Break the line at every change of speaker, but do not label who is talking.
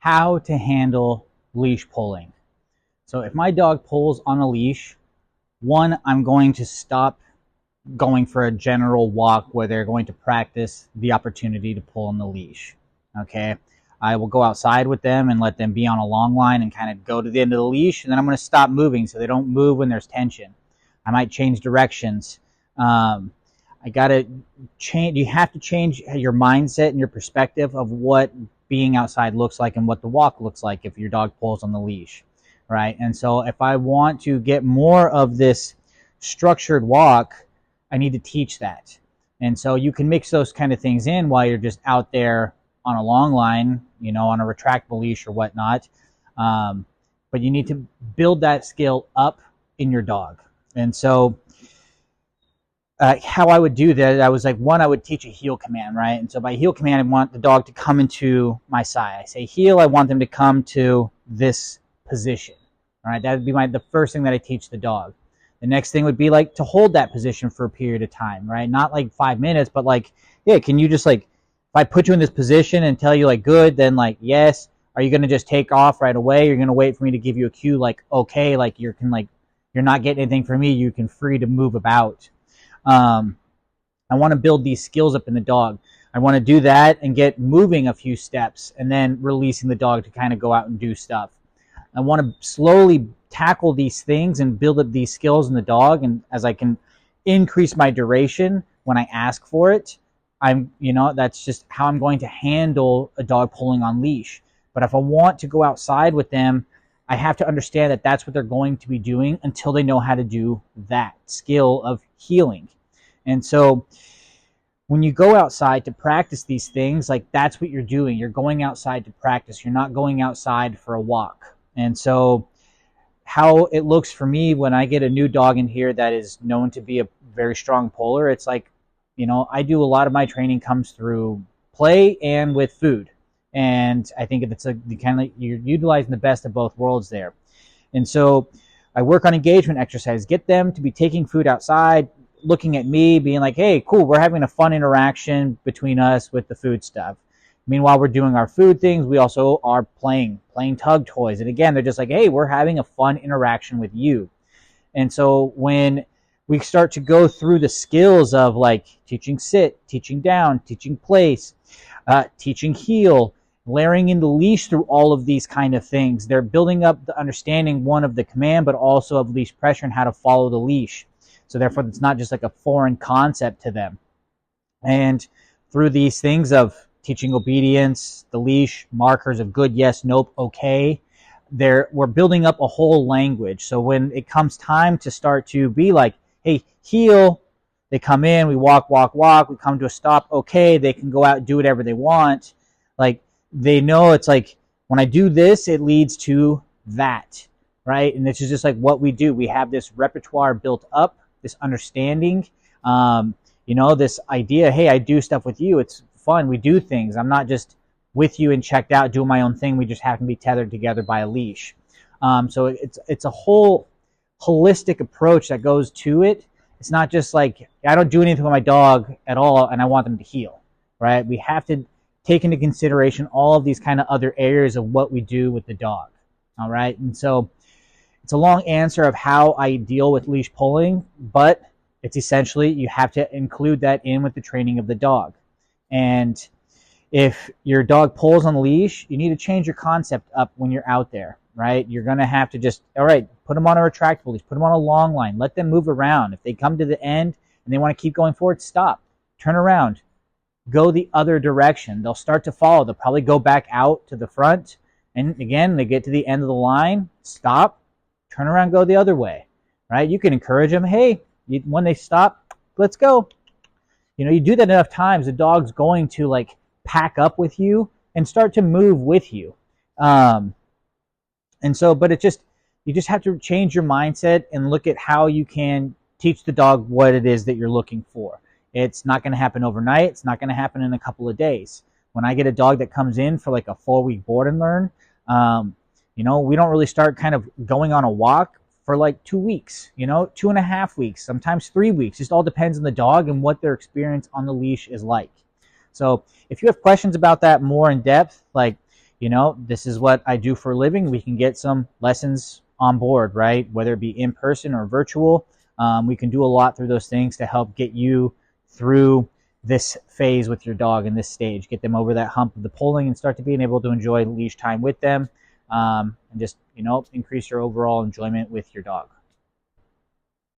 how to handle leash pulling. So if my dog pulls on a leash, one, I'm going to stop going for a general walk where they're going to practice the opportunity to pull on the leash. Okay. I will go outside with them and let them be on a long line and kind of go to the end of the leash, and then I'm going to stop moving so they don't move when there's tension. I might change directions. I gotta change. You have to change your mindset and your perspective of what being outside looks like and what the walk looks like if your dog pulls on the leash, right? And so if I want to get more of this structured walk, I need to teach that. And so you can mix those kind of things in while you're just out there on a long line, you know, on a retractable leash or whatnot. But you need to build that skill up in your dog. And so how I would do that, I was like, one, I would teach a heel command, right? And so by heel command, I want the dog to come into my side. I say heel, I want them to come to this position, all right? That would be the first thing that I teach the dog. The next thing would be like to hold that position for a period of time, right? Not like 5 minutes, but like, yeah, can you just like, if I put you in this position and tell you like good, then like yes, are you going to just take off right away? You're going to wait for me to give you a cue like okay, like you're not getting anything from me. You can free to move about. I want to build these skills up in the dog. I want to do that and get moving a few steps and then releasing the dog to kind of go out and do stuff. I want to slowly tackle these things and build up these skills in the dog. And as I can increase my duration when I ask for it, that's just how I'm going to handle a dog pulling on leash. But if I want to go outside with them, I have to understand that that's what they're going to be doing until they know how to do that skill of healing. And so when you go outside to practice these things, like that's what you're doing. You're going outside to practice. You're not going outside for a walk. And so how it looks for me when I get a new dog in here that is known to be a very strong puller, it's like, you know, I do a lot of my training comes through play and with food. And I think it's you're utilizing the best of both worlds there. And so I work on engagement exercise, get them to be taking food outside, looking at me, being like, hey, cool, we're having a fun interaction between us with the food stuff. Meanwhile, we're doing our food things. We also are playing tug toys. And again, they're just like, hey, we're having a fun interaction with you. And so when we start to go through the skills of like teaching sit, teaching down, teaching place, teaching heel, layering in the leash through all of these kind of things, they're building up the understanding, one, of the command, but also of leash pressure and how to follow the leash. So therefore, it's not just like a foreign concept to them. And through these things of teaching obedience, the leash, markers of good, yes, nope, okay, we're building up a whole language. So when it comes time to start to be like, hey, heel, they come in, we walk, we come to a stop, okay, they can go out and do whatever they want. Like, they know it's like, when I do this, it leads to that, right? And this is just like what we do. We have this repertoire built up, this understanding, this idea, hey, I do stuff with you. It's fun. We do things. I'm not just with you and checked out doing my own thing. We just happen to be tethered together by a leash. So it's a whole holistic approach that goes to it. It's not just like, I don't do anything with my dog at all and I want them to heal, right? We have to take into consideration all of these kind of other areas of what we do with the dog, all right? And so it's a long answer of how I deal with leash pulling, but it's essentially you have to include that in with the training of the dog. And if your dog pulls on the leash, you need to change your concept up when you're out there, right? You're going to have to just, all right, put them on a retractable leash, put them on a long line, let them move around. If they come to the end and they want to keep going forward, stop, turn around, go the other direction. They'll start to follow. They'll probably go back out to the front. And again, they get to the end of the line, stop, turn around, go the other way, right? You can encourage them, hey, when they stop, let's go. You do that enough times, the dog's going to like pack up with you and start to move with you. But you just have to change your mindset and look at how you can teach the dog what it is that you're looking for. It's not going to happen overnight. It's not going to happen in a couple of days. When I get a dog that comes in for like a 4-week board and learn, we don't really start kind of going on a walk for like 2 weeks, 2.5 weeks, sometimes 3 weeks. Just all depends on the dog and what their experience on the leash is like. So if you have questions about that more in depth, like, you know, this is what I do for a living. We can get some lessons on board, right? Whether it be in person or virtual. We can do a lot through those things to help get you through this phase with your dog in this stage, get them over that hump of the pulling and start to being able to enjoy leash time with them, and just, you know, increase your overall enjoyment with your dog.